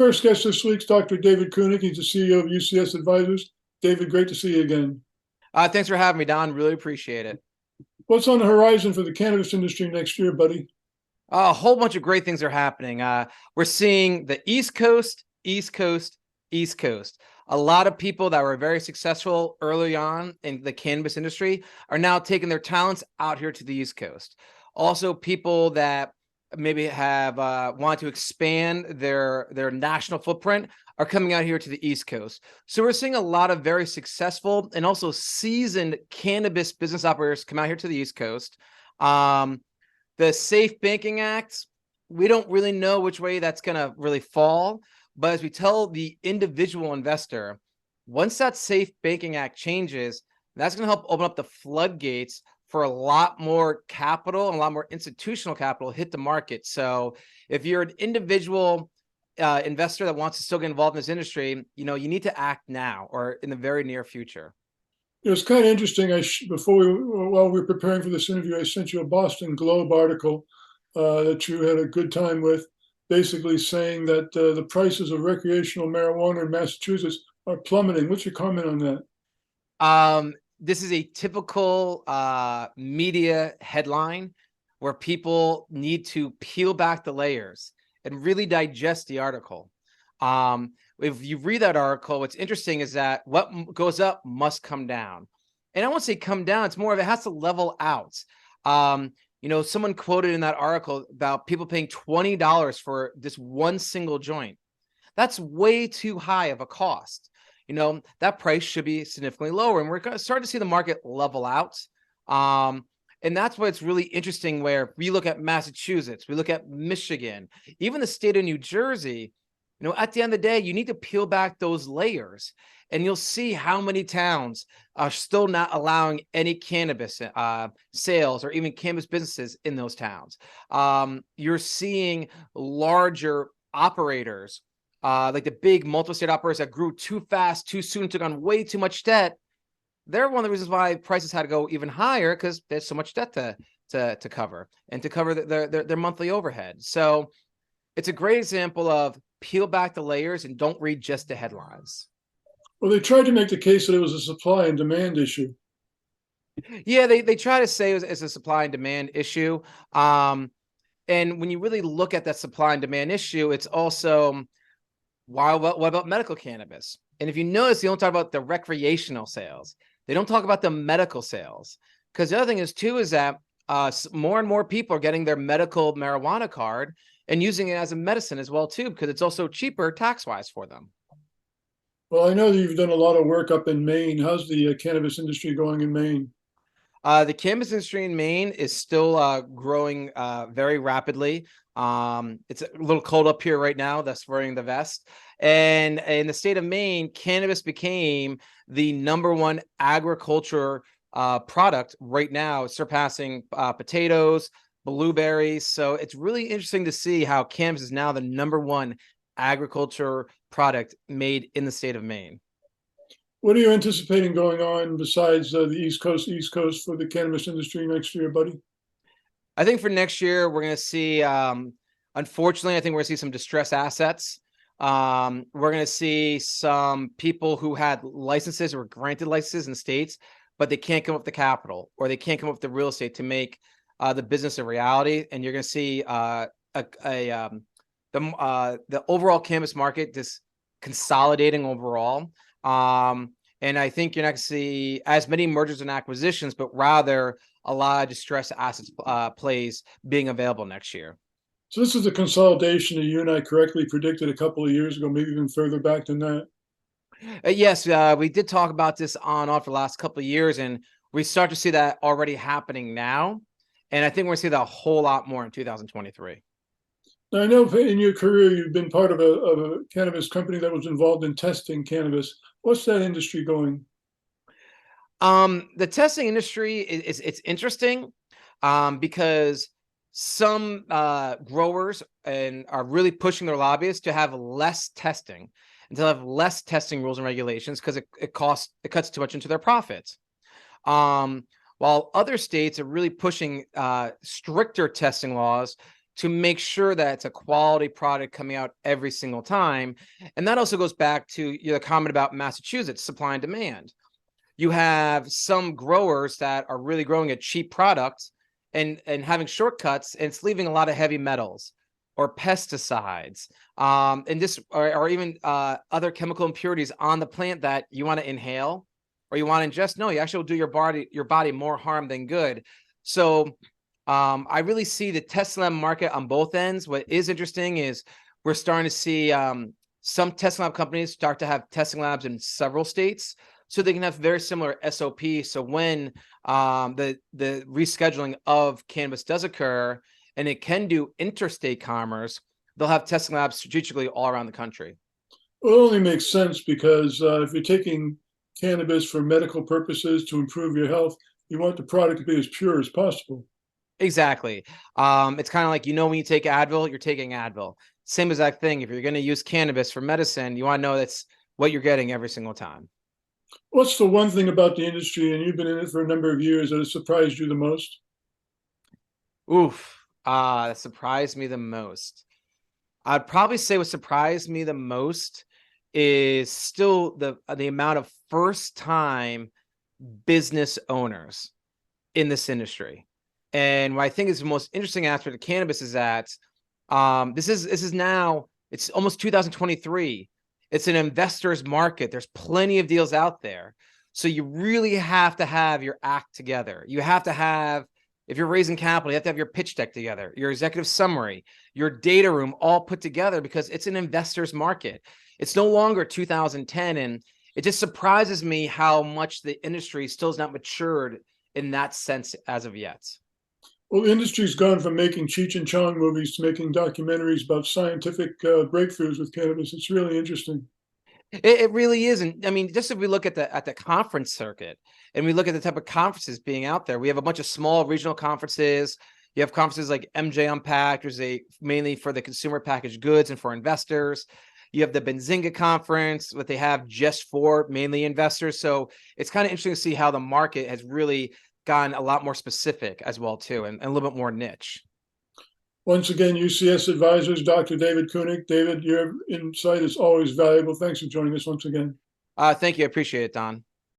First guest this week's Dr. David Cunic. He's the CEO of UCS Advisors. David, great to see you again. Thanks for having me, Don. Really appreciate it. What's on the horizon for the cannabis industry next year, buddy? A whole bunch of great things are happening. We're seeing the East Coast, East Coast, East Coast. A lot of people that were very successful early on in the cannabis industry are now taking their talents out here to the East Coast. Also, people that maybe have want to expand their national footprint are coming out here to the East Coast. So we're seeing a lot of very successful and also seasoned cannabis business operators come out here to the East Coast. The Safe Banking Act, we don't really know which way that's going to really fall. But as we tell the individual investor, once that Safe Banking Act changes, that's going to help open up the floodgates for a lot more capital and a lot more institutional capital hit the market. So if you're an individual investor that wants to still get involved in this industry, you need to act now or in the very near future. It was kind of interesting. While we were preparing for this interview, I sent you a Boston Globe article that you had a good time with, basically saying that the prices of recreational marijuana in Massachusetts are plummeting. What's your comment on that? This is a typical media headline where people need to peel back the layers and really digest the article. If you read that article, what's interesting is that what goes up must come down. And I won't say come down, it's more of it has to level out. Someone quoted in that article about people paying $20 for this one single joint. That's way too high of a cost. That price should be significantly lower. And we're going to start to see the market level out. And that's why it's really interesting where we look at Massachusetts, we look at Michigan, even the state of New Jersey. At the end of the day, you need to peel back those layers and you'll see how many towns are still not allowing any cannabis sales or even cannabis businesses in those towns. You're seeing larger operators, like the big multi-state operators that grew too fast, too soon, took on way too much debt. They're one of the reasons why prices had to go even higher because there's so much debt to cover and to cover their monthly overhead. So it's a great example of peel back the layers and don't read just the headlines. Well, they tried to make the case that it was a supply and demand issue. Yeah, they try to say it's a supply and demand issue. And when you really look at that supply and demand issue, it's also, what about medical cannabis? And if you notice, they don't talk about the recreational sales. They don't talk about the medical sales. Because the other thing is, too, is that more and more people are getting their medical marijuana card and using it as a medicine as well, too, because it's also cheaper tax-wise for them. Well, I know that you've done a lot of work up in Maine. How's the cannabis industry going in Maine? The cannabis industry in Maine is still growing very rapidly. It's a little cold up here right now. That's wearing the vest. And in the state of Maine, cannabis became the #1 agriculture product right now, surpassing potatoes, blueberries. So it's really interesting to see how cannabis is now the #1 agriculture product made in the state of Maine. What are you anticipating going on besides the East Coast for the cannabis industry next year, buddy? I think for next year, we're going to see, unfortunately, I think we're going to see some distressed assets. We're going to see some people who had licenses or granted licenses in states, but they can't come up with the capital or they can't come up with the real estate to make the business a reality. And you're going to see the overall cannabis market just consolidating overall. And I think you're not going to see as many mergers and acquisitions, but rather a lot of distressed assets plays being available next year. So this is the consolidation that you and I correctly predicted a couple of years ago, maybe even further back than that. Yes, we did talk about this on and off for the last couple of years, and we start to see that already happening now. And I think we're going to see that a whole lot more in 2023. Now, I know in your career, you've been part of a cannabis company that was involved in testing cannabis. What's that industry going? The testing industry it's interesting because some growers are really pushing their lobbyists to have less testing and to have less testing rules and regulations because it cuts too much into their profits. While other states are really pushing stricter testing laws to make sure that it's a quality product coming out every single time. And that also goes back to your comment about Massachusetts, supply and demand. You have some growers that are really growing a cheap product and having shortcuts, and it's leaving a lot of heavy metals or pesticides, or even other chemical impurities on the plant that you want to inhale or you want to ingest. No, you actually will do your body more harm than good. So I really see the testing lab market on both ends. What is interesting is we're starting to see some testing lab companies start to have testing labs in several states, so they can have very similar SOPs. So when the rescheduling of cannabis does occur, and it can do interstate commerce, they'll have testing labs strategically all around the country. Well, it only makes sense because if you're taking cannabis for medical purposes to improve your health, you want the product to be as pure as possible. Exactly. It's kind of like, when you take Advil, you're taking Advil. Same exact thing. If you're going to use cannabis for medicine, you want to know that's what you're getting every single time. What's the one thing about the industry, and you've been in it for a number of years, that has surprised you the most? Oof. That surprised me the most. I'd probably say what surprised me the most is still the amount of first-time business owners in this industry. And what I think is the most interesting aspect of cannabis is that this is now, it's almost 2023. It's an investor's market. There's plenty of deals out there. So you really have to have your act together. You have to have, if you're raising capital, you have to have your pitch deck together, your executive summary, your data room all put together, because it's an investor's market. It's no longer 2010. And it just surprises me how much the industry still has not matured in that sense as of yet. Well, the industry's gone from making Cheech and Chong movies to making documentaries about scientific breakthroughs with cannabis. It's really interesting. It really isn't. I mean, just if we look at the conference circuit and we look at the type of conferences being out there, we have a bunch of small regional conferences. You have conferences like MJ Unpacked, which is mainly for the consumer packaged goods and for investors. You have the Benzinga conference, what they have just for mainly investors. So it's kind of interesting to see how the market has really gotten a lot more specific as well too, and a little bit more niche. Once again, UCS Advisors, Dr. David Cunic. David, your insight is always valuable. Thanks for joining us once again. Thank you. I appreciate it, Don.